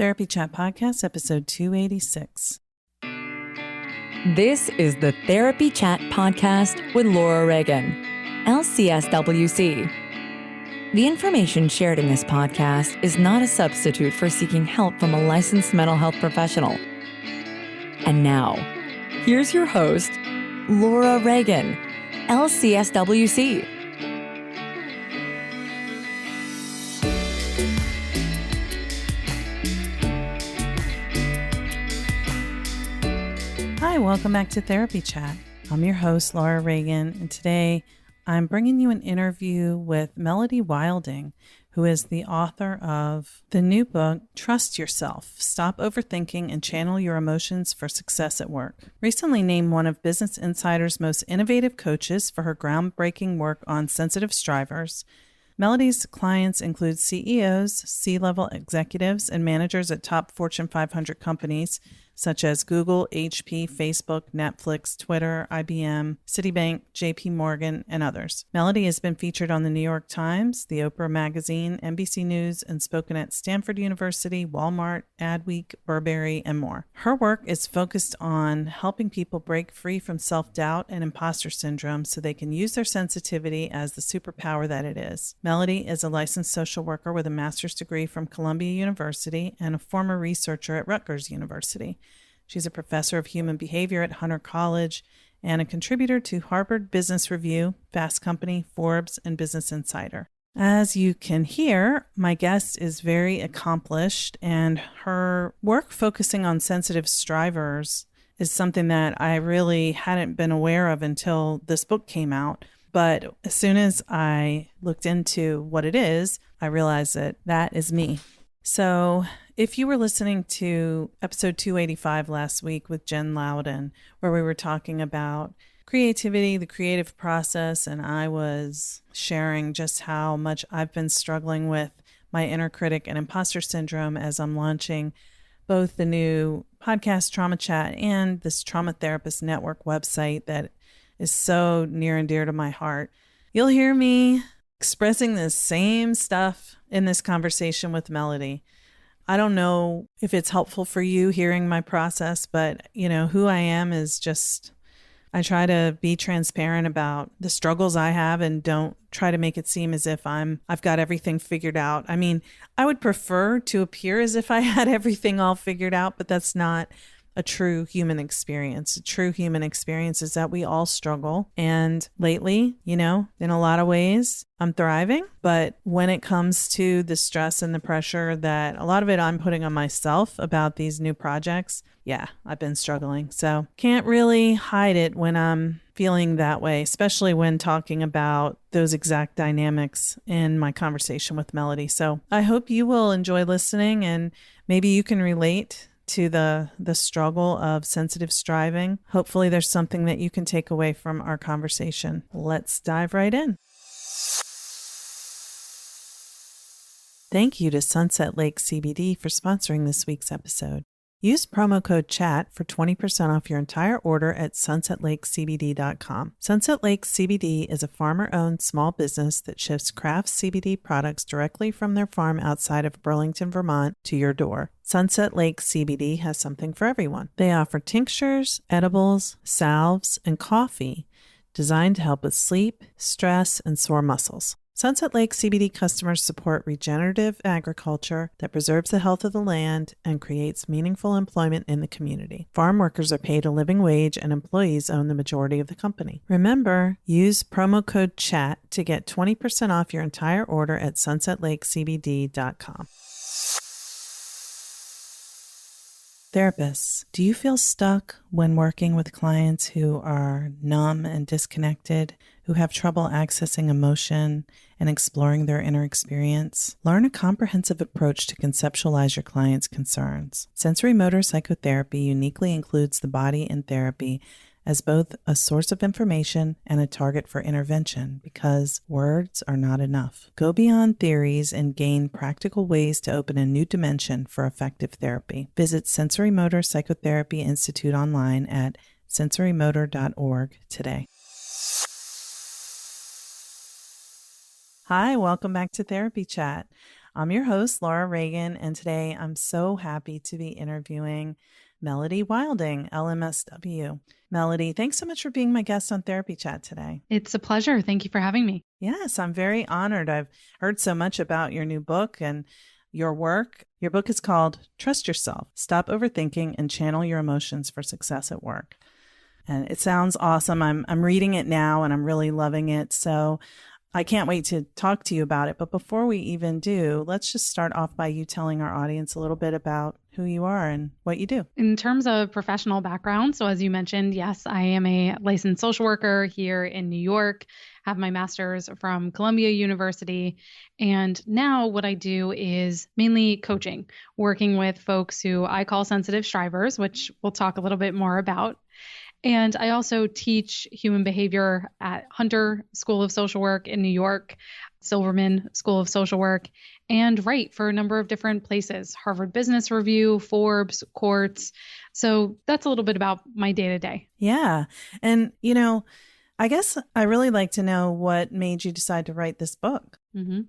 Therapy Chat Podcast, episode 286. This is the Therapy Chat Podcast with Laura Reagan, LCSW-C. The information shared in this podcast is not a substitute for seeking help from a licensed mental health professional. And now, here's your host, Laura Reagan, LCSW-C. Hi, welcome back to Therapy Chat. I'm your host, Laura Reagan, and today I'm bringing you an interview with Melody Wilding, who is the author of the new book, Trust Yourself, Stop Overthinking and Channel Your Emotions for Success at Work. Recently named one of Business Insider's most innovative coaches for her groundbreaking work on sensitive strivers, Melody's clients include CEOs, C-level executives, and managers at top Fortune 500 companies such as Google, HP, Facebook, Netflix, Twitter, IBM, Citibank, JP Morgan, and others. Melody has been featured on the New York Times, the Oprah Magazine, NBC News, and spoken at Stanford University, Walmart, Adweek, Burberry, and more. Her work is focused on helping people break free from self-doubt and imposter syndrome so they can use their sensitivity as the superpower that it is. Melody is a licensed social worker with a master's degree from Columbia University and a former researcher at Rutgers University. She's a professor of human behavior at Hunter College and a contributor to Harvard Business Review, Fast Company, Forbes, and Business Insider. As you can hear, my guest is very accomplished, and her work focusing on sensitive strivers is something that I really hadn't been aware of until this book came out. But as soon as I looked into what it is, I realized that that is me. So if you were listening to episode 285 last week with Jen Loudon, where we were talking about creativity, the creative process, and I was sharing just how much I've been struggling with my inner critic and imposter syndrome as I'm launching both the new podcast Trauma Chat and this Trauma Therapist Network website that is so near and dear to my heart. You'll hear me expressing the same stuff in this conversation with Melody. I don't know if it's helpful for you hearing my process, but who I am is just, I try to be transparent about the struggles I have and don't try to make it seem as if I've got everything figured out. I mean, I would prefer to appear as if I had everything all figured out, but that's not a true human experience. A true human experience is that we all struggle. And lately, in a lot of ways, I'm thriving. But when it comes to the stress and the pressure that a lot of it I'm putting on myself about these new projects, I've been struggling. So can't really hide it when I'm feeling that way, especially when talking about those exact dynamics in my conversation with Melody. So I hope you will enjoy listening and maybe you can relate to the struggle of sensitive striving. Hopefully there's something that you can take away from our conversation. Let's dive right in. Thank you to Sunset Lake Cbd for sponsoring this week's episode. Use promo code CHAT for 20% off your entire order at sunsetlakecbd.com. Sunset Lake CBD is a farmer-owned small business that ships craft CBD products directly from their farm outside of Burlington, Vermont to your door. Sunset Lake CBD has something for everyone. They offer tinctures, edibles, salves, and coffee designed to help with sleep, stress, and sore muscles. Sunset Lake CBD customers support regenerative agriculture that preserves the health of the land and creates meaningful employment in the community. Farm workers are paid a living wage and employees own the majority of the company. Remember, use promo code CHAT to get 20% off your entire order at sunsetlakecbd.com. Therapists, do you feel stuck when working with clients who are numb and disconnected, who have trouble accessing emotion and exploring their inner experience? Learn a comprehensive approach to conceptualize your client's concerns. Sensorimotor Psychotherapy uniquely includes the body in therapy as both a source of information and a target for intervention because words are not enough. Go beyond theories and gain practical ways to open a new dimension for effective therapy. Visit Sensorimotor Psychotherapy Institute online at sensorimotor.org today. Hi, welcome back to Therapy Chat. I'm your host, Laura Reagan, and today I'm so happy to be interviewing Melody Wilding, LMSW. Melody, thanks so much for being my guest on Therapy Chat today. It's a pleasure. Thank you for having me. Yes, I'm very honored. I've heard so much about your new book and your work. Your book is called Trust Yourself, Stop Overthinking and Channel Your Emotions for Success at Work. And it sounds awesome. I'm reading it now and I'm really loving it. So I can't wait to talk to you about it. But before we even do, let's just start off by you telling our audience a little bit about who you are and what you do. In terms of professional background, so as you mentioned, yes, I am a licensed social worker here in New York, have my master's from Columbia University. And now what I do is mainly coaching, working with folks who I call sensitive strivers, which we'll talk a little bit more about. And I also teach human behavior at Hunter School of Social Work in New York, Silverman School of Social Work, and write for a number of different places, Harvard Business Review, Forbes, Quartz. So that's a little bit about my day-to-day. Yeah. And, I guess I really like to know what made you decide to write this book. Mm-hmm.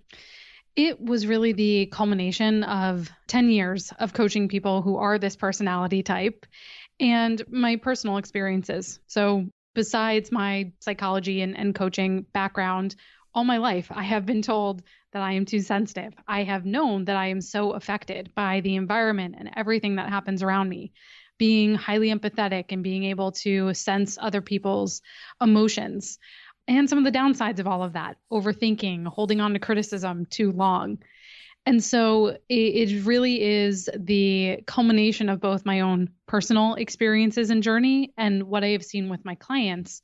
It was really the culmination of 10 years of coaching people who are this personality type and my personal experiences. So besides my psychology and coaching background, all my life, I have been told that I am too sensitive. I have known that I am so affected by the environment and everything that happens around me. Being highly empathetic and being able to sense other people's emotions and some of the downsides of all of that, overthinking, holding on to criticism too long. And so it really is the culmination of both my own personal experiences and journey and what I have seen with my clients.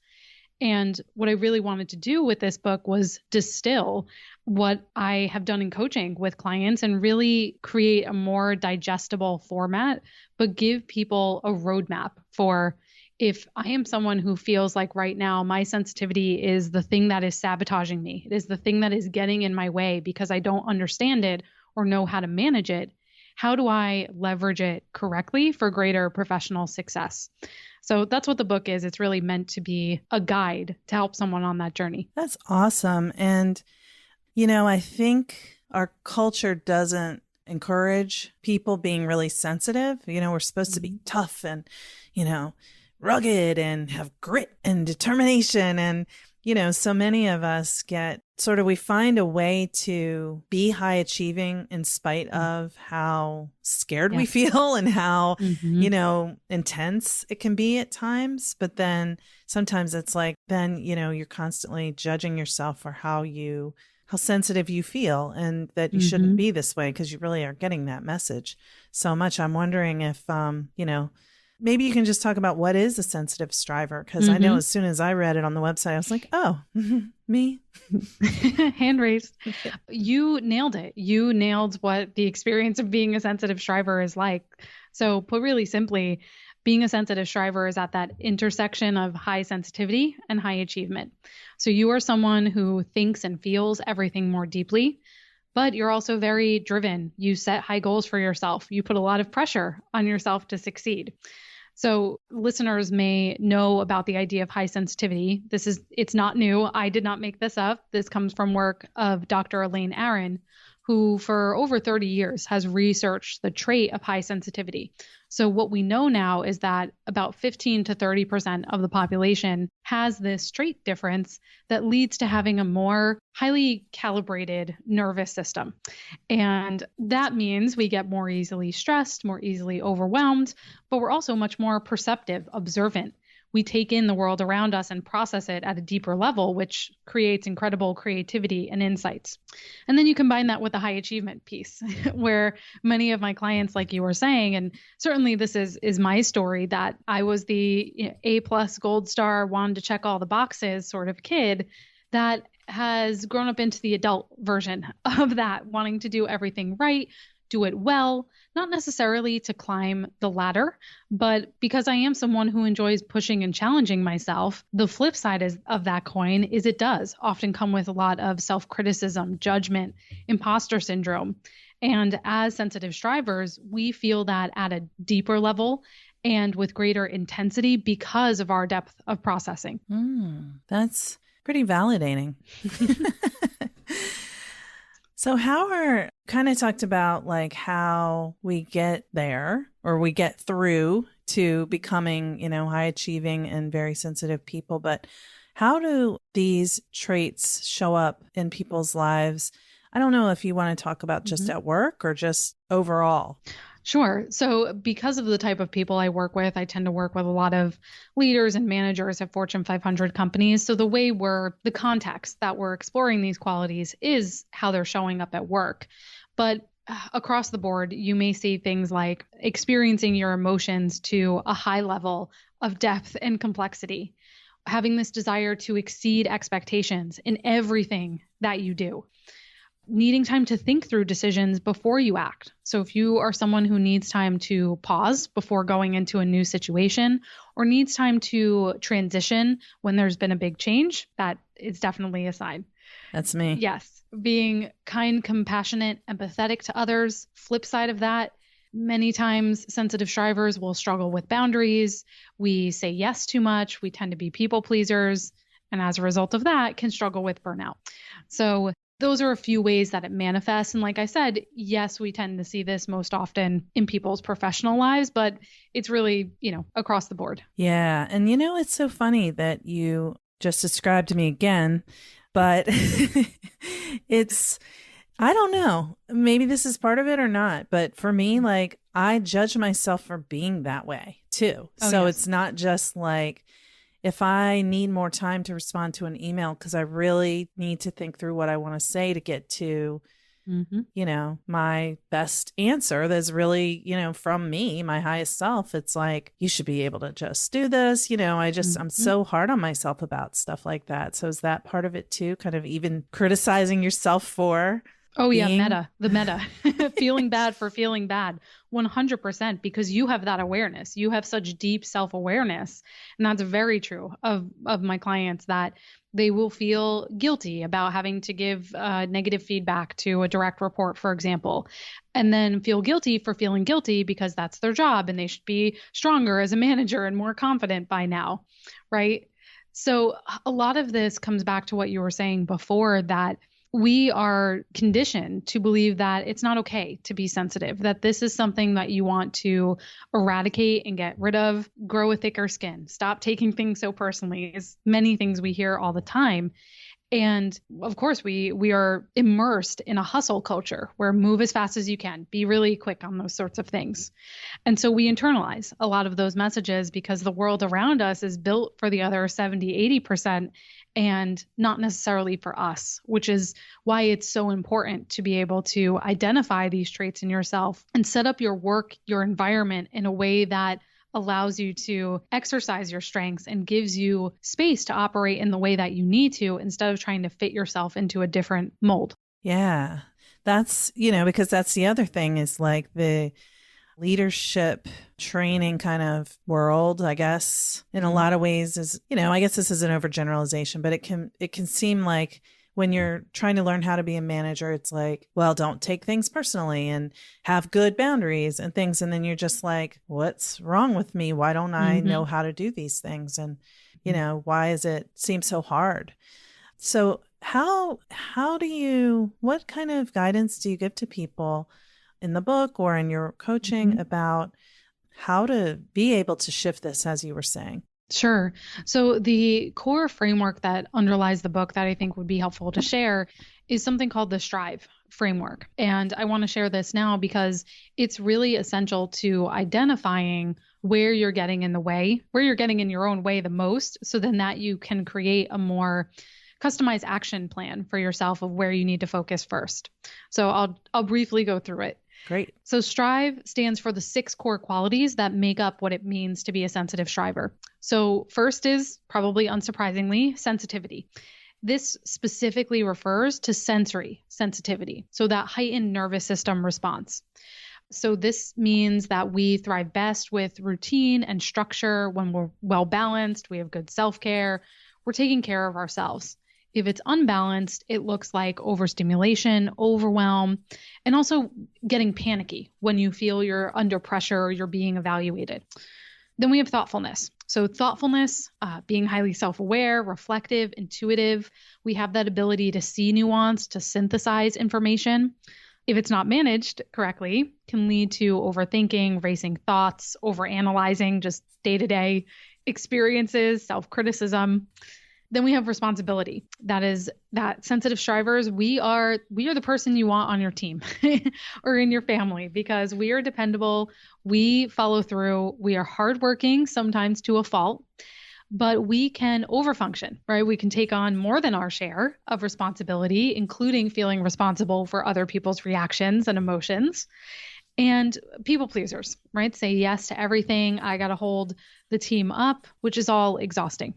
And what I really wanted to do with this book was distill what I have done in coaching with clients and really create a more digestible format, but give people a roadmap for if I am someone who feels like right now my sensitivity is the thing that is sabotaging me, it is the thing that is getting in my way because I don't understand it or know how to manage it, how do I leverage it correctly for greater professional success? So that's what the book is. It's really meant to be a guide to help someone on that journey. That's awesome. And, I think our culture doesn't encourage people being really sensitive. We're supposed to be tough and, rugged and have grit and determination. And, so many of us we find a way to be high achieving in spite of how scared we feel and how, intense it can be at times. But then sometimes it's like, you're constantly judging yourself for how sensitive you feel and that you shouldn't be this way because you really are getting that message so much. I'm wondering if, maybe you can just talk about what is a sensitive striver, because I know as soon as I read it on the website, I was like, oh, me. Hand raised. You nailed it. You nailed what the experience of being a sensitive striver is like. So put really simply, being a sensitive striver is at that intersection of high sensitivity and high achievement. So you are someone who thinks and feels everything more deeply, but you're also very driven. You set high goals for yourself. You put a lot of pressure on yourself to succeed. So listeners may know about the idea of high sensitivity. It's not new. I did not make this up. This comes from work of Dr. Elaine Aron, who for over 30 years has researched the trait of high sensitivity. So what we know now is that about 15 to 30% of the population has this trait difference that leads to having a more highly calibrated nervous system. And that means we get more easily stressed, more easily overwhelmed, but we're also much more perceptive, observant. We take in the world around us and process it at a deeper level, which creates incredible creativity and insights. And then you combine that with the high achievement piece, where many of my clients, like you were saying, and certainly this is my story, that I was the A+ gold star, wanted to check all the boxes sort of kid that has grown up into the adult version of that, wanting to do everything right, do it well, not necessarily to climb the ladder, but because I am someone who enjoys pushing and challenging myself. The flip side of that coin is it does often come with a lot of self-criticism, judgment, imposter syndrome. And as sensitive strivers, we feel that at a deeper level and with greater intensity because of our depth of processing. That's pretty validating. So how are kind of talked about like how we get there or we get through to becoming, high achieving and very sensitive people, but how do these traits show up in people's lives? I don't know if you want to talk about just at work or just overall. Sure. So because of the type of people I work with, I tend to work with a lot of leaders and managers at Fortune 500 companies. So the context that we're exploring these qualities is how they're showing up at work. But across the board, you may see things like experiencing your emotions to a high level of depth and complexity, having this desire to exceed expectations in everything that you do, needing time to think through decisions before you act. So if you are someone who needs time to pause before going into a new situation or needs time to transition when there's been a big change, that is definitely a sign. That's me. Yes. Being kind, compassionate, empathetic to others. Flip side of that, many times sensitive strivers will struggle with boundaries. We say yes too much. We tend to be people pleasers. And as a result of that, can struggle with burnout. So those are a few ways that it manifests. And like I said, yes, we tend to see this most often in people's professional lives, but it's really, across the board. Yeah. And it's so funny that you just described to me again, but I don't know, maybe this is part of it or not, but for me, like I judge myself for being that way too. So It's not just like, if I need more time to respond to an email because I really need to think through what I want to say to get to, my best answer that's really, from me, my highest self, it's like, you should be able to just do this. I'm so hard on myself about stuff like that. So is that part of it too? Kind of even criticizing yourself for Oh yeah, the meta, feeling bad for feeling bad, 100%, because you have that awareness. You have such deep self-awareness. And that's very true of my clients, that they will feel guilty about having to give negative feedback to a direct report, for example, and then feel guilty for feeling guilty because that's their job and they should be stronger as a manager and more confident by now, right? So a lot of this comes back to what you were saying before, that we are conditioned to believe that it's not okay to be sensitive, that this is something that you want to eradicate and get rid of, grow a thicker skin, stop taking things so personally, is many things we hear all the time. And of course, we are immersed in a hustle culture where move as fast as you can, be really quick on those sorts of things. And so we internalize a lot of those messages because the world around us is built for the other 70, 80% and not necessarily for us, which is why it's so important to be able to identify these traits in yourself and set up your work, your environment in a way that allows you to exercise your strengths and gives you space to operate in the way that you need to, instead of trying to fit yourself into a different mold. Yeah, that's, because that's the other thing is like the leadership training kind of world, I guess, in a lot of ways is, I guess this is an overgeneralization, but it can seem like when you're trying to learn how to be a manager, it's like, well, don't take things personally and have good boundaries and things. And then you're just like, what's wrong with me? Why don't I know how to do these things? And, why is it seem so hard? So what kind of guidance do you give to people in the book or in your coaching about how to be able to shift this, as you were saying? Sure. So the core framework that underlies the book that I think would be helpful to share is something called the STRIVE framework. And I want to share this now because it's really essential to identifying where you're getting in the way, where you're getting in your own way the most, so then that you can create a more customized action plan for yourself of where you need to focus first. So I'll briefly go through it. Great. So STRIVE stands for the 6 core qualities that make up what it means to be a sensitive striver. So first is, probably unsurprisingly, sensitivity. This specifically refers to sensory sensitivity, so that heightened nervous system response. So this means that we thrive best with routine and structure when we're well balanced, we have good self-care, we're taking care of ourselves. If it's unbalanced, it looks like overstimulation, overwhelm, and also getting panicky when you feel you're under pressure or you're being evaluated. Then we have thoughtfulness. So thoughtfulness, being highly self-aware, reflective, intuitive. We have that ability to see nuance, to synthesize information. If it's not managed correctly, can lead to overthinking, racing thoughts, overanalyzing just day-to-day experiences, self-criticism. Then we have responsibility. That is that sensitive strivers, we are the person you want on your team or in your family because we are dependable. We follow through. We are hardworking, sometimes to a fault, but we can overfunction, right? We can take on more than our share of responsibility, including feeling responsible for other people's reactions and emotions. And people pleasers, right? Say yes to everything. I got to hold the team up, which is all exhausting.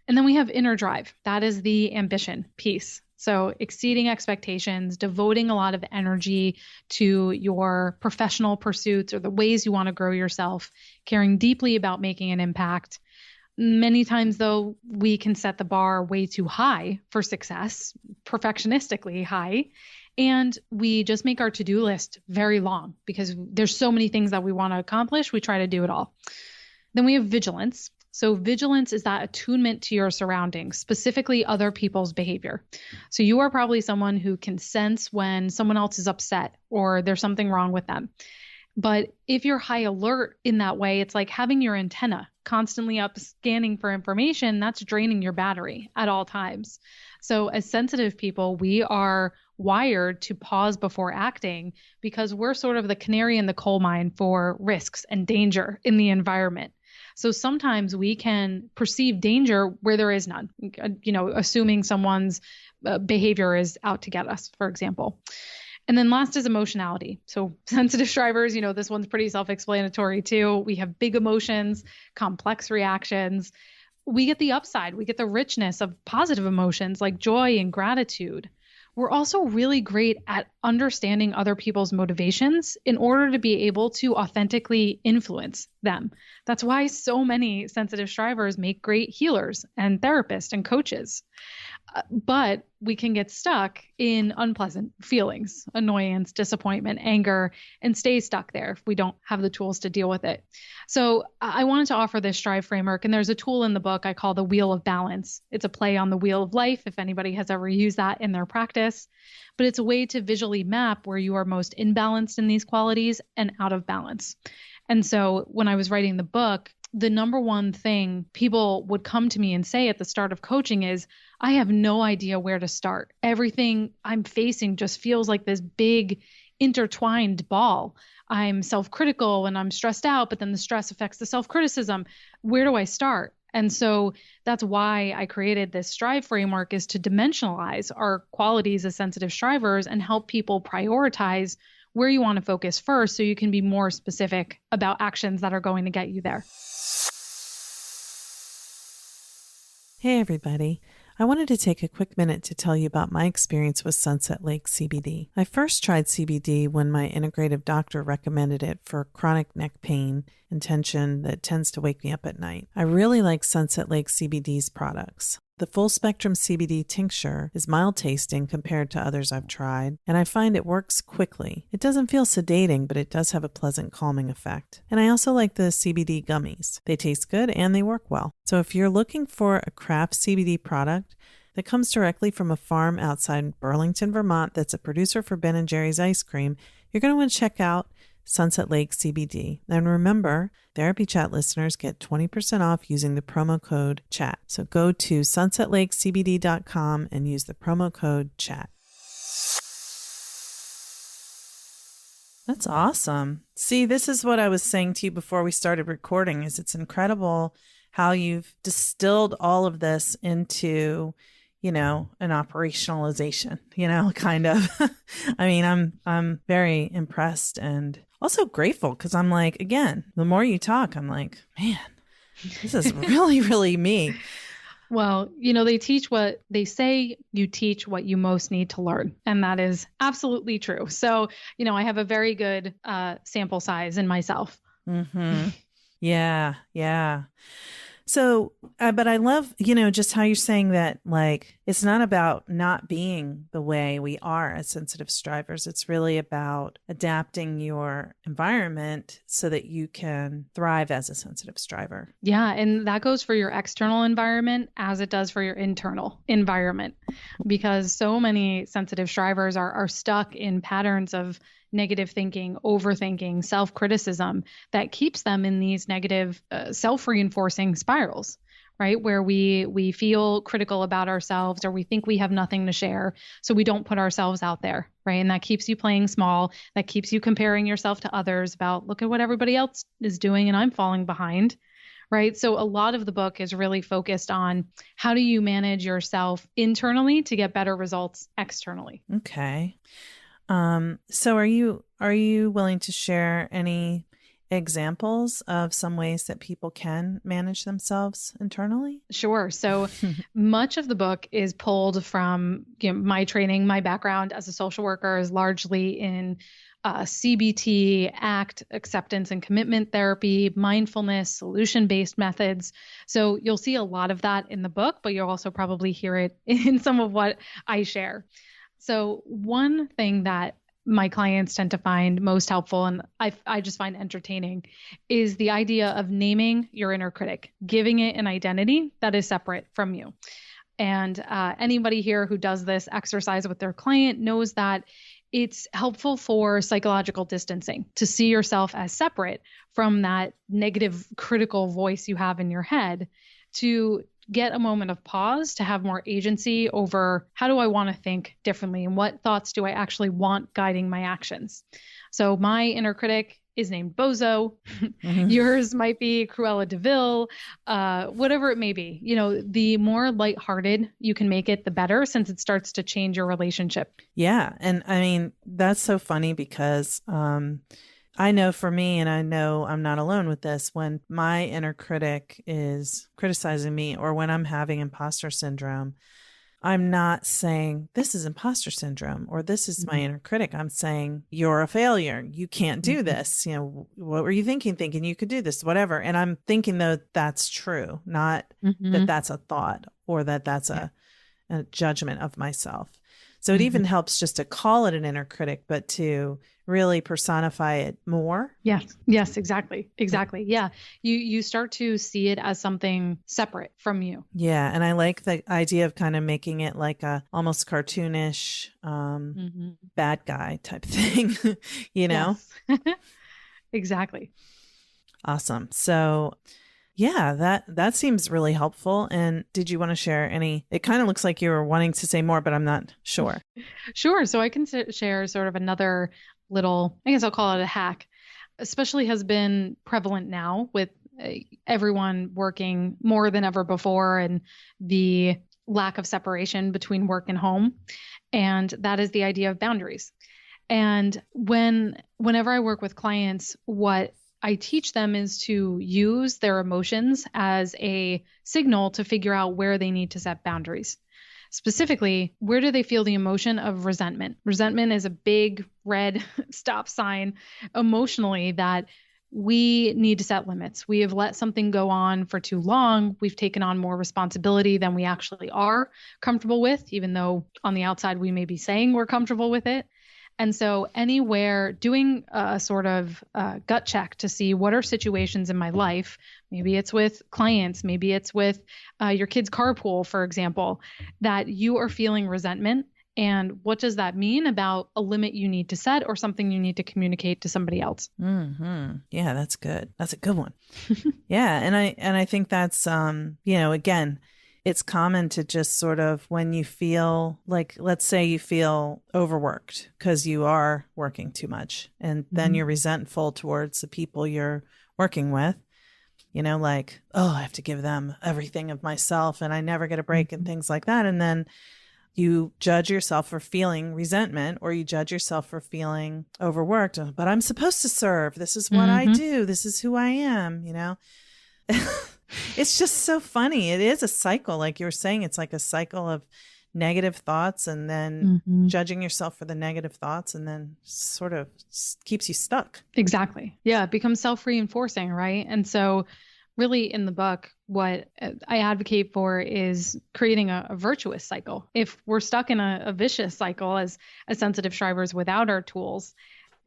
And then we have inner drive. That is the ambition piece. So exceeding expectations, devoting a lot of energy to your professional pursuits or the ways you want to grow yourself, caring deeply about making an impact. Many times, though, we can set the bar way too high for success, perfectionistically high, and we just make our to-do list very long because there's so many things that we want to accomplish. We try to do it all. Then we have vigilance. So vigilance is that attunement to your surroundings, specifically other people's behavior. So you are probably someone who can sense when someone else is upset or there's something wrong with them. But if you're high alert in that way, it's like having your antenna constantly up scanning for information. That's draining your battery at all times. So as sensitive people, we are wired to pause before acting because we're sort of the canary in the coal mine for risks and danger in the environment. So sometimes we can perceive danger where there is none, assuming someone's behavior is out to get us, for example. And then last is emotionality. So sensitive strivers, this one's pretty self-explanatory too. We have big emotions, complex reactions. We get the upside. We get the richness of positive emotions like joy and gratitude. We're also really great at understanding other people's motivations in order to be able to authentically influence them. That's why so many sensitive strivers make great healers and therapists and coaches. But we can get stuck in unpleasant feelings, annoyance, disappointment, anger, and stay stuck there if we don't have the tools to deal with it. So I wanted to offer this Strive framework, and there's a tool in the book I call the Wheel of Balance. It's a play on the Wheel of Life, if anybody has ever used that in their practice. But it's a way to visually map where you are most imbalanced in these qualities and out of balance. And so when I was writing the book, the number one thing people would come to me and say at the start of coaching is, I have no idea where to start. Everything I'm facing just feels like this big intertwined ball. I'm self-critical and I'm stressed out, but then the stress affects the self-criticism. Where do I start? And so that's why I created this Strive framework, is to dimensionalize our qualities as sensitive strivers and help people prioritize where you want to focus first so you can be more specific about actions that are going to get you there. Hey, everybody. I wanted to take a quick minute to tell you about my experience with Sunset Lake CBD. I first tried CBD when my integrative doctor recommended it for chronic neck pain and tension that tends to wake me up at night. I really like Sunset Lake CBD's products. The full spectrum CBD tincture is mild tasting compared to others I've tried, and I find it works quickly. It doesn't feel sedating, but it does have a pleasant calming effect. And I also like the CBD gummies. They taste good and they work well. So if you're looking for a craft CBD product that comes directly from a farm outside Burlington, Vermont that's a producer for Ben & Jerry's ice cream, you're going to want to check out Sunset Lake CBD. And remember, Therapy Chat listeners get 20% off using the promo code CHAT. So go to sunsetlakecbd.com and use the promo code CHAT. That's awesome. See, this is what I was saying to you before we started recording, is it's incredible how you've distilled all of this into, an operationalization, kind of. I mean, I'm very impressed and also grateful, because I'm like, again, the more you talk, I'm like, man, this is really, really me. Well, they teach what they say, you teach what you most need to learn. And that is absolutely true. So, I have a very good sample size in myself. Mm-hmm. Yeah. So, but I love, just how you're saying that, like, it's not about not being the way we are as sensitive strivers. It's really about adapting your environment so that you can thrive as a sensitive striver. Yeah. And that goes for your external environment as it does for your internal environment, because so many sensitive strivers are stuck in patterns of negative thinking, overthinking, self-criticism that keeps them in these negative self-reinforcing spirals, right? Where we feel critical about ourselves, or we think we have nothing to share, so we don't put ourselves out there, right? And that keeps you playing small. That keeps you comparing yourself to others about, look at what everybody else is doing and I'm falling behind, right? So a lot of the book is really focused on how do you manage yourself internally to get better results externally. Okay. So are you willing to share any examples of some ways that people can manage themselves internally? Sure. So much of the book is pulled from my training. My background as a social worker is largely in CBT, ACT, acceptance and commitment therapy, mindfulness, solution-based methods. So you'll see a lot of that in the book, but you'll also probably hear it in some of what I share. So one thing that my clients tend to find most helpful, and I just find entertaining, is the idea of naming your inner critic, giving it an identity that is separate from you. And anybody here who does this exercise with their client knows that it's helpful for psychological distancing, to see yourself as separate from that negative critical voice you have in your head, to get a moment of pause, to have more agency over how do I want to think differently and what thoughts do I actually want guiding my actions. So my inner critic is named Bozo. Mm-hmm. Yours might be Cruella de Vil, whatever it may be. The more lighthearted you can make it, the better, since it starts to change your relationship. Yeah. And I mean, that's so funny because I know for me, and I know I'm not alone with this, when my inner critic is criticizing me or when I'm having imposter syndrome, I'm not saying this is imposter syndrome or this is my inner critic. I'm saying you're a failure. You can't do this. What were you thinking you could do this, whatever. And I'm thinking though that's true, not that that's a thought or that that's a judgment of myself. So it even helps just to call it an inner critic, but to really personify it more. Yes, exactly. Yeah. You start to see it as something separate from you. Yeah. And I like the idea of kind of making it like a almost cartoonish bad guy type thing, Yes. Exactly. Awesome. So yeah, that seems really helpful. And did you want to share any? It kind of looks like you were wanting to say more, but I'm not sure. Sure. So I can share sort of another little, I guess I'll call it a hack, especially has been prevalent now with everyone working more than ever before and the lack of separation between work and home. And that is the idea of boundaries. And whenever I work with clients, what I teach them is to use their emotions as a signal to figure out where they need to set boundaries. Specifically, where do they feel the emotion of resentment? Resentment is a big red stop sign emotionally that we need to set limits. We have let something go on for too long. We've taken on more responsibility than we actually are comfortable with, even though on the outside we may be saying we're comfortable with it. And so anywhere doing a sort of gut check to see what are situations in my life, maybe it's with clients, maybe it's with your kid's carpool, for example, that you are feeling resentment. And what does that mean about a limit you need to set or something you need to communicate to somebody else? Mm-hmm. Yeah, that's good. That's a good one. Yeah. And I think that's, again, it's common to just sort of when you feel like, let's say you feel overworked because you are working too much and then you're resentful towards the people you're working with, like, oh, I have to give them everything of myself and I never get a break and things like that. And then you judge yourself for feeling resentment or you judge yourself for feeling overworked, but I'm supposed to serve. This is what I do. This is who I am, It's just so funny. It is a cycle. Like you were saying, it's like a cycle of negative thoughts and then judging yourself for the negative thoughts and then sort of keeps you stuck. Exactly. Yeah. It becomes self-reinforcing, right? And so really in the book, what I advocate for is creating a virtuous cycle. If we're stuck in a vicious cycle as sensitive strivers without our tools,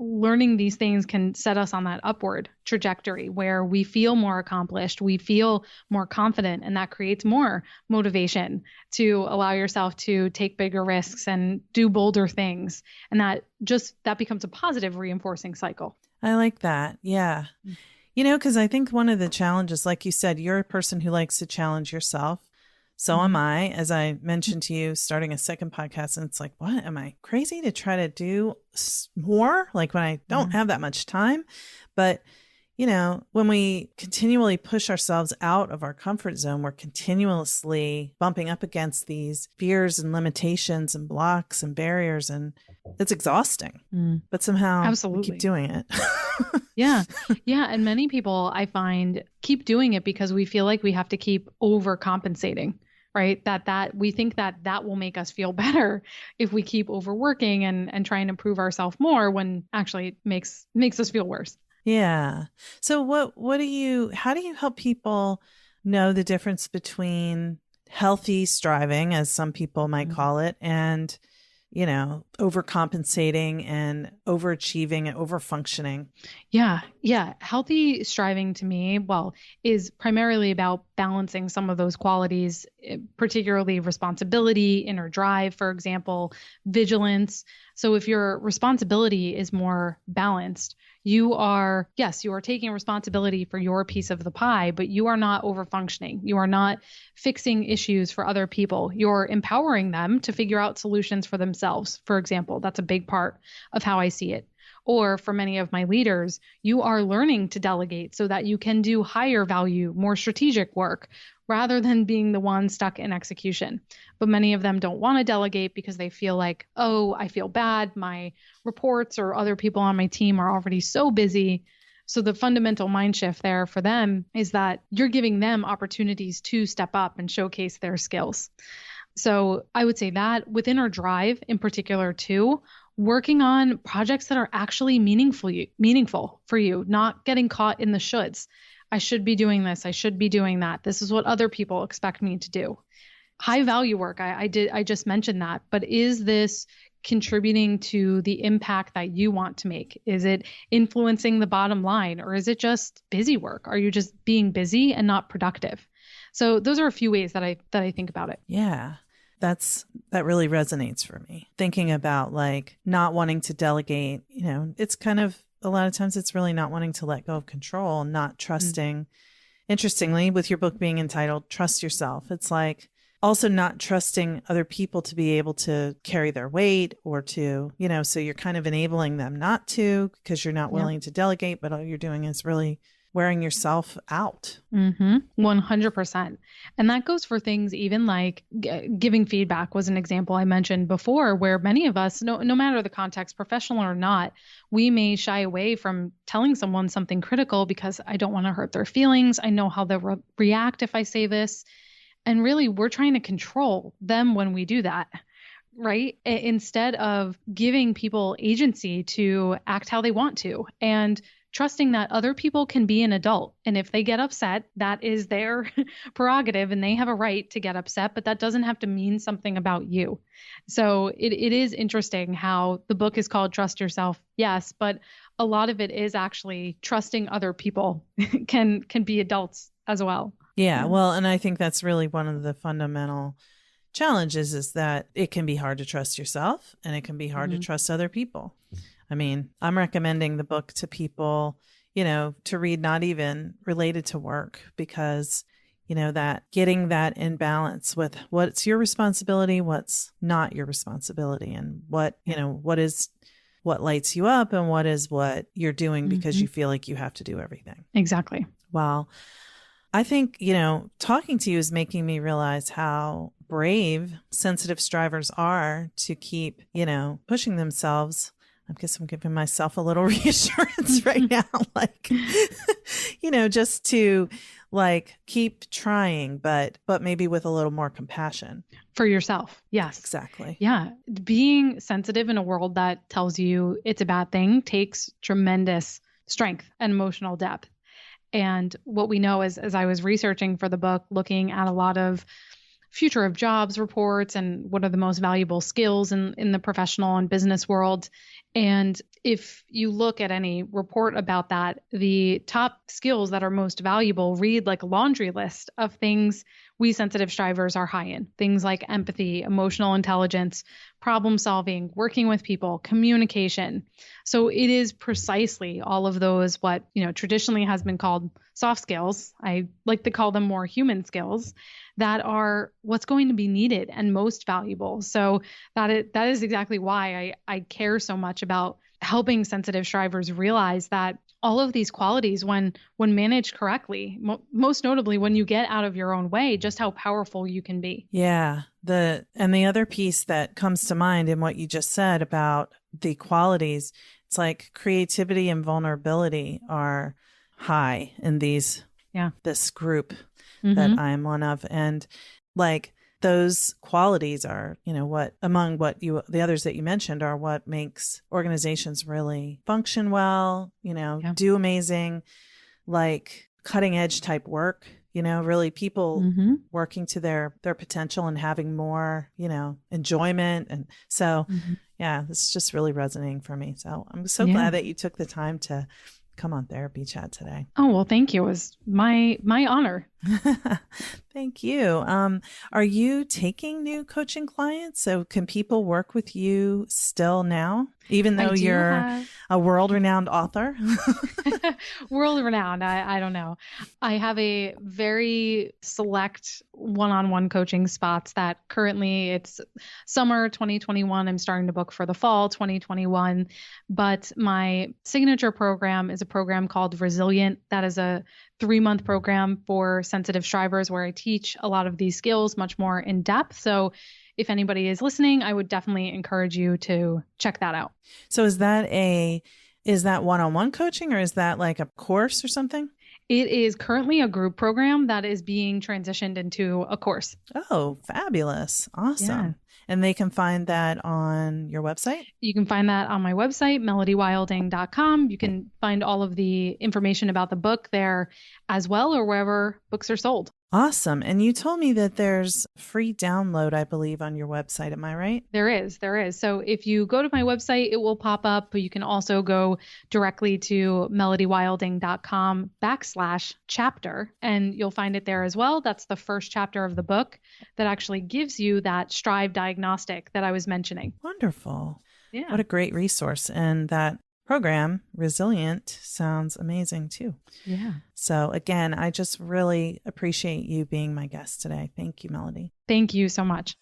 learning these things can set us on that upward trajectory where we feel more accomplished, we feel more confident, and that creates more motivation to allow yourself to take bigger risks and do bolder things. And that becomes a positive reinforcing cycle. I like that. Yeah. Because I think one of the challenges, like you said, you're a person who likes to challenge yourself. So am I, as I mentioned to you, starting a second podcast. And it's like, what? Am I crazy to try to do more? Like when I don't have that much time. But, when we continually push ourselves out of our comfort zone, we're continuously bumping up against these fears and limitations and blocks and barriers. And it's exhausting. But somehow Absolutely. we keep doing it. Yeah. And many people, I find, keep doing it because we feel like we have to keep overcompensating. Right? That we think that will make us feel better if we keep overworking and trying to prove ourselves more, when actually it makes us feel worse. Yeah. So how do you help people know the difference between healthy striving, as some people might call it, and overcompensating and overachieving and overfunctioning? Yeah. Healthy striving to me, is primarily about balancing some of those qualities, particularly responsibility, inner drive, for example, vigilance. So if your responsibility is more balanced, you are taking responsibility for your piece of the pie, but you are not overfunctioning. You are not fixing issues for other people. You're empowering them to figure out solutions for themselves. For example, that's a big part of how I see it. Or for many of my leaders, you are learning to delegate so that you can do higher value, more strategic work rather than being the one stuck in execution. But many of them don't want to delegate because they feel like, oh, I feel bad. My reports or other people on my team are already so busy. So the fundamental mind shift there for them is that you're giving them opportunities to step up and showcase their skills. So I would say that within our drive in particular too, working on projects that are actually meaningful for you, not getting caught in the shoulds. I should be doing this. I should be doing that. This is what other people expect me to do. High value work. I just mentioned that, but is this contributing to the impact that you want to make? Is it influencing the bottom line, or is it just busy work? Are you just being busy and not productive? So those are a few ways that I think about it. Yeah. That really resonates for me. Thinking about like not wanting to delegate, it's kind of, a lot of times it's really not wanting to let go of control, not trusting. Interestingly, with your book being entitled Trust Yourself, it's like also not trusting other people to be able to carry their weight or to, so you're kind of enabling them not to because you're not willing to delegate, but all you're doing is really wearing yourself out. 100%. And that goes for things even like giving feedback was an example I mentioned before, where many of us, no matter the context, professional or not, we may shy away from telling someone something critical because I don't want to hurt their feelings. I know how they'll react if I say this. And really, we're trying to control them when we do that, right? Instead of giving people agency to act how they want to and trusting that other people can be an adult. And if they get upset, that is their prerogative and they have a right to get upset, but that doesn't have to mean something about you. So it is interesting how the book is called Trust Yourself. Yes, but a lot of it is actually trusting other people can be adults as well. Yeah. Well, and I think that's really one of the fundamental challenges is that it can be hard to trust yourself and it can be hard to trust other people. I mean, I'm recommending the book to people, to read, not even related to work, because, that getting that in balance with what's your responsibility, what's not your responsibility, and what lights you up and what you're doing because you feel like you have to do everything. Exactly. Wow. I think, talking to you is making me realize how brave sensitive strivers are to keep, pushing themselves. I guess I'm giving myself a little reassurance right now, just to keep trying, but maybe with a little more compassion. For yourself. Yes. Exactly. Yeah. Being sensitive in a world that tells you it's a bad thing takes tremendous strength and emotional depth. And what we know is, as I was researching for the book, looking at a lot of future of jobs reports and what are the most valuable skills in the professional and business world. And if you look at any report about that, the top skills that are most valuable read like a laundry list of things we sensitive strivers are high in. Things like empathy, emotional intelligence, problem solving, working with people, communication. So it is precisely all of those what, traditionally has been called soft skills. I like to call them more human skills that are what's going to be needed and most valuable. So that is exactly why I care so much about helping sensitive strivers realize that all of these qualities, when managed correctly, most notably when you get out of your own way, just how powerful you can be. Yeah. The other piece that comes to mind in what you just said about the qualities, it's like creativity and vulnerability are high in this group that I'm one of. And like those qualities are, the others that you mentioned are what makes organizations really function well, do amazing, like cutting edge type work, really people working to their potential and having more, enjoyment. And so, it's just really resonating for me. So I'm so glad that you took the time to come on Therapy Chat today. Oh, well, thank you. It was my honor. Thank you. Are you taking new coaching clients? So can people work with you still now, even though you're a world-renowned author? World-renowned. I don't know. I have a very select one-on-one coaching spots that currently it's summer 2021. I'm starting to book for the fall 2021. But my signature program is a program called Resilient. That is a 3-month program for sensitive strivers where I teach a lot of these skills much more in depth. So if anybody is listening, I would definitely encourage you to check that out. So is that one-on-one coaching, or is that like a course or something? It is currently a group program that is being transitioned into a course. Oh, fabulous. Awesome. Yeah. And they can find that on your website? You can find that on my website, melodywilding.com. You can find all of the information about the book there as well, or wherever books are sold. Awesome. And you told me that there's free download, I believe, on your website. Am I right? There is. So if you go to my website, it will pop up, but you can also go directly to melodywilding.com/chapter, and you'll find it there as well. That's the first chapter of the book that actually gives you that Strive diagnostic that I was mentioning. Wonderful. Yeah. What a great resource. And that program, Resilient, sounds amazing too. Yeah. So again, I just really appreciate you being my guest today. Thank you, Melody. Thank you so much.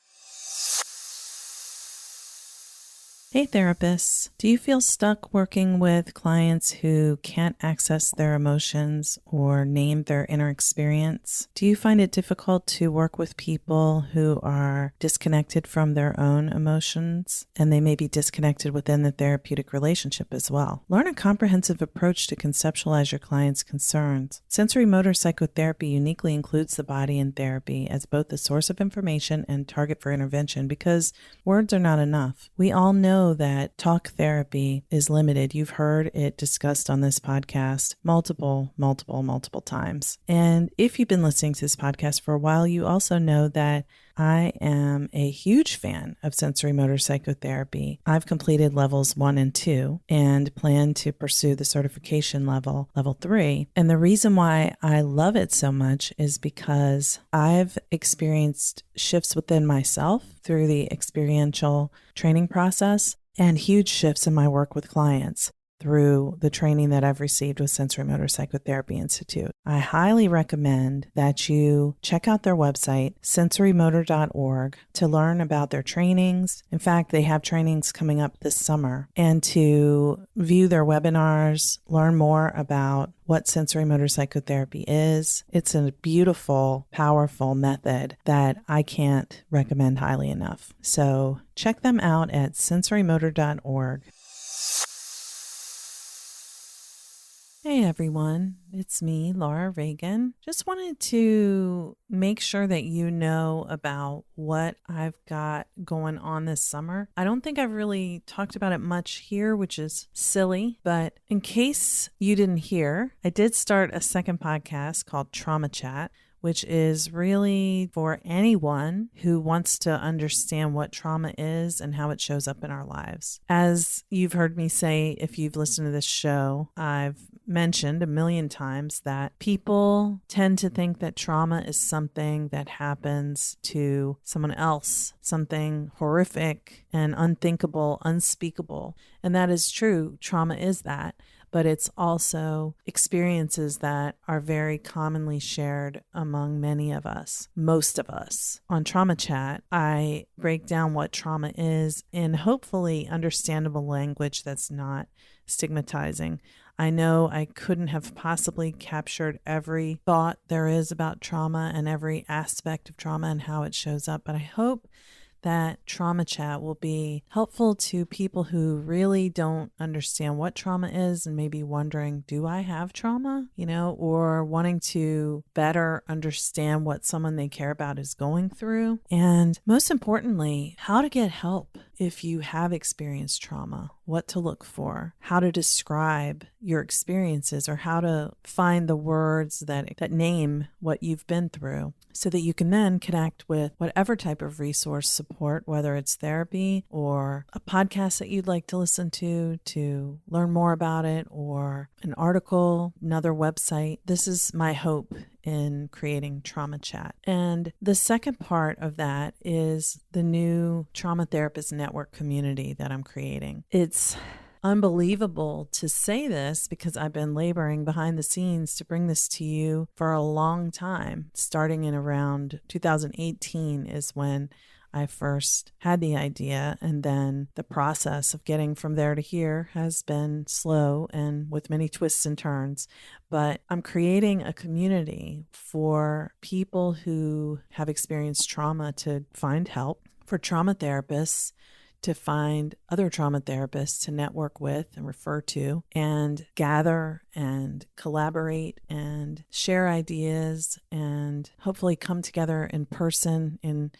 Hey therapists, do you feel stuck working with clients who can't access their emotions or name their inner experience? Do you find it difficult to work with people who are disconnected from their own emotions, and they may be disconnected within the therapeutic relationship as well? Learn a comprehensive approach to conceptualize your client's concerns. Sensorimotor Psychotherapy uniquely includes the body in therapy as both the source of information and target for intervention, because words are not enough. We all know that talk therapy is limited. You've heard it discussed on this podcast multiple times. And if you've been listening to this podcast for a while, you also know that I am a huge fan of sensorimotor psychotherapy. I've completed levels 1 and 2 and plan to pursue the certification level 3. And the reason why I love it so much is because I've experienced shifts within myself through the experiential training process, and huge shifts in my work with clients through the training that I've received with Sensorimotor Psychotherapy Institute. I highly recommend that you check out their website, sensorimotor.org, to learn about their trainings. In fact, they have trainings coming up this summer, and to view their webinars, learn more about what sensorimotor psychotherapy is. It's a beautiful, powerful method that I can't recommend highly enough. So check them out at sensorimotor.org. Hey everyone, it's me, Laura Reagan. Just wanted to make sure that you know about what I've got going on this summer. I don't think I've really talked about it much here, which is silly, but in case you didn't hear, I did start a second podcast called Trauma Chat, which is really for anyone who wants to understand what trauma is and how it shows up in our lives. As you've heard me say, if you've listened to this show, I've mentioned a million times that people tend to think that trauma is something that happens to someone else, something horrific and unthinkable, unspeakable. And that is true. Trauma is that. But it's also experiences that are very commonly shared among many of us, most of us. On Trauma Chat, I break down what trauma is in hopefully understandable language that's not stigmatizing. I know I couldn't have possibly captured every thought there is about trauma and every aspect of trauma and how it shows up, but I hope that Trauma Chat will be helpful to people who really don't understand what trauma is and maybe wondering, do I have trauma? Or wanting to better understand what someone they care about is going through. And most importantly, how to get help if you have experienced trauma, what to look for, how to describe your experiences, or how to find the words that name what you've been through, so that you can then connect with whatever type of resource support, whether it's therapy or a podcast that you'd like to listen to learn more about it, or an article, another website. This is my hope in creating Trauma Chat. And the second part of that is the new Trauma Therapist Network community that I'm creating. It's unbelievable to say this because I've been laboring behind the scenes to bring this to you for a long time. Starting in around 2018 is when I first had the idea, and then the process of getting from there to here has been slow and with many twists and turns. But I'm creating a community for people who have experienced trauma to find help, for trauma therapists to find other trauma therapists to network with and refer to, and gather and collaborate and share ideas and hopefully come together in person in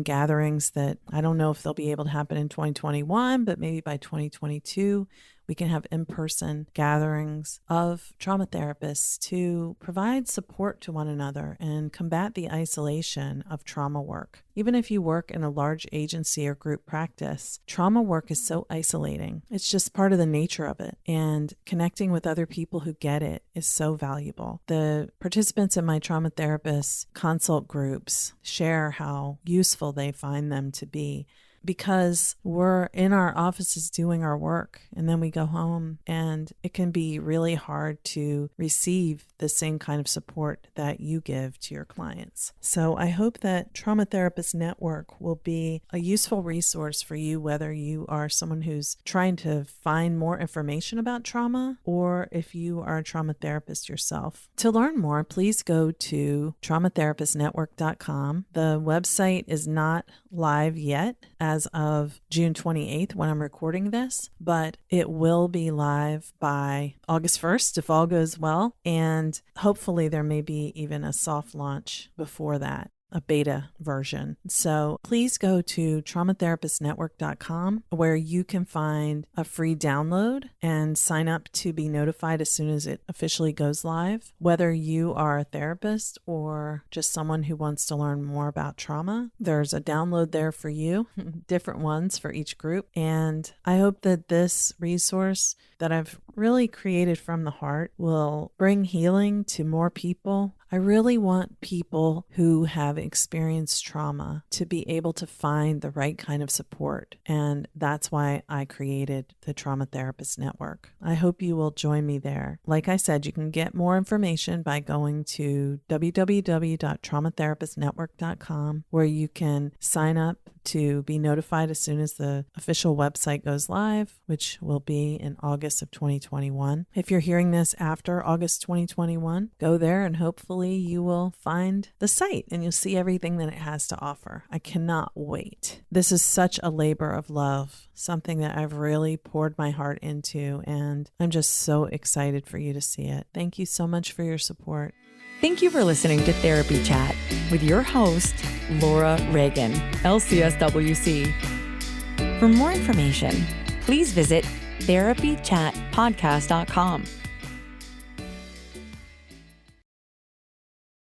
gatherings that I don't know if they'll be able to happen in 2021, but maybe by 2022, we can have in-person gatherings of trauma therapists to provide support to one another and combat the isolation of trauma work. Even if you work in a large agency or group practice, trauma work is so isolating. It's just part of the nature of it. And connecting with other people who get it is so valuable. The participants in my trauma therapist consult groups share how useful they find them to be, because we're in our offices doing our work and then we go home, and it can be really hard to receive the same kind of support that you give to your clients. So I hope that Trauma Therapist Network will be a useful resource for you, whether you are someone who's trying to find more information about trauma or if you are a trauma therapist yourself. To learn more, please go to traumatherapistnetwork.com. The website is not live yet as of June 28th when I'm recording this, but it will be live by August 1st if all goes well, and hopefully there may be even a soft launch before that, a beta version. So please go to traumatherapistnetwork.com, where you can find a free download and sign up to be notified as soon as it officially goes live. Whether you are a therapist or just someone who wants to learn more about trauma, there's a download there for you, different ones for each group. And I hope that this resource that I've really created from the heart will bring healing to more people. I really want people who have experienced trauma to be able to find the right kind of support. And that's why I created the Trauma Therapist Network. I hope you will join me there. Like I said, you can get more information by going to www.traumatherapistnetwork.com, where you can sign up, to be notified as soon as the official website goes live, which will be in August of 2021. If you're hearing this after August 2021, go there and hopefully you will find the site and you'll see everything that it has to offer. I cannot wait. This is such a labor of love, something that I've really poured my heart into, and I'm just so excited for you to see it. Thank you so much for your support. Thank you for listening to Therapy Chat with your host, Laura Reagan, LCSW-C. For more information, please visit therapychatpodcast.com.